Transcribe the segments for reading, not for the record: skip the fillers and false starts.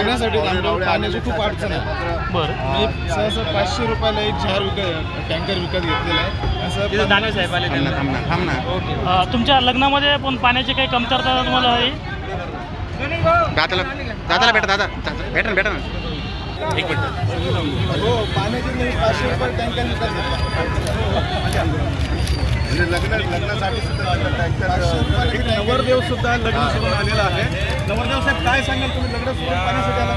पाण्यासाठी पाण्याची खूप अडचण आहे। बरं मी सहसा 500 रुपयाला एक जार टँकर विकत घेतलेला आहे। असं दानवे साहेब आले ओके। तुमच्या लग्नामध्ये पण पाण्याची काही कमतरता तुम्हाला आहे? दादाला भेटा भेटा ना एक मिनिट। हो पाण्याची मी 500 रुपये टँकर विकत घेतला। लग्नासाठी सुद्धा टँकर नवरदेव सुद्धा लग्न सोडून आलेला आहे। नवरदेव साहेब काय सांगाल तुम्ही लग्न सोडून पाण्यासाठी आला?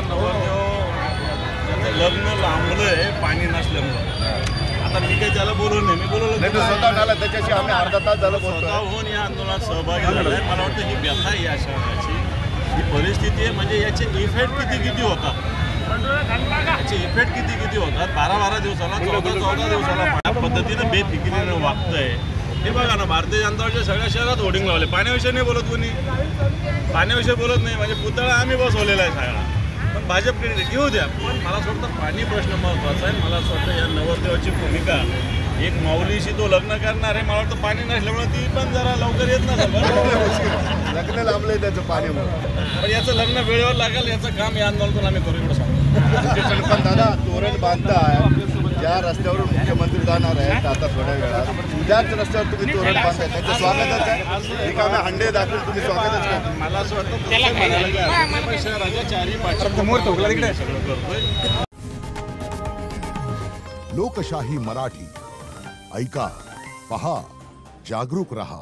लग्न लांबलंय पाणी नसल्यामुळे। आता मी काही त्याला बोलू नाही, मी बोलवलं स्वतः आला त्याच्याशी आम्ही अर्धा तास झालं स्वतःहून या आंदोलनात सहभागी झालेला आहे। मला वाटतं ही व्यथा आहे या शहराची, ही परिस्थिती आहे। म्हणजे याचे इफेक्ट किती होतात, याचे इफेक्ट किती होतात। 12 दिवसाला 14 दिवसाला या पद्धतीनं बेफिकिरीनं वागतंय। हे बघा ना, भारतीय जनता पार्टीच्या सगळ्या शहरात होर्डिंग लावले। पाण्याविषयी नाही बोलत कोणी, पाण्याविषयी बोलत नाही। म्हणजे पुतळा आम्ही बसवलेला आहे सगळा, पण भाजपकडे घेऊ द्या। पण मला असं वाटतं पाणी प्रश्न महत्त्वाचा आहे। मला असं वाटतं या नवरदेवाची भूमिका, एक माऊलीशी तो लग्न करणार आहे, मला वाटतं पाणी नसल्यामुळे ती पण जरा लवकर येत नसेल। लग्न लांबलंय त्याचं पाण्यामुळे, पण याचं लग्न वेळेवर लागेल, याचं काम या आंदोलनातून आम्ही करू एवढं सांगतो। पण दादा तोरण बांधताय, ज्या रस्त्यावरून मुख्यमंत्री जाणार आहेत आता थोड्या वेळात, त्याच रस्त्यावर तुम्ही तोरण बांधताय, त्याचं स्वागतच आहे। रिकामे हंडे दाखवून तुम्ही स्वागतच करा। मला असं वाटतं शहराच्या चारही पाठी सगळं करतोय। लोकशाही मराठी ऐका, पहा, जागरूक रहा।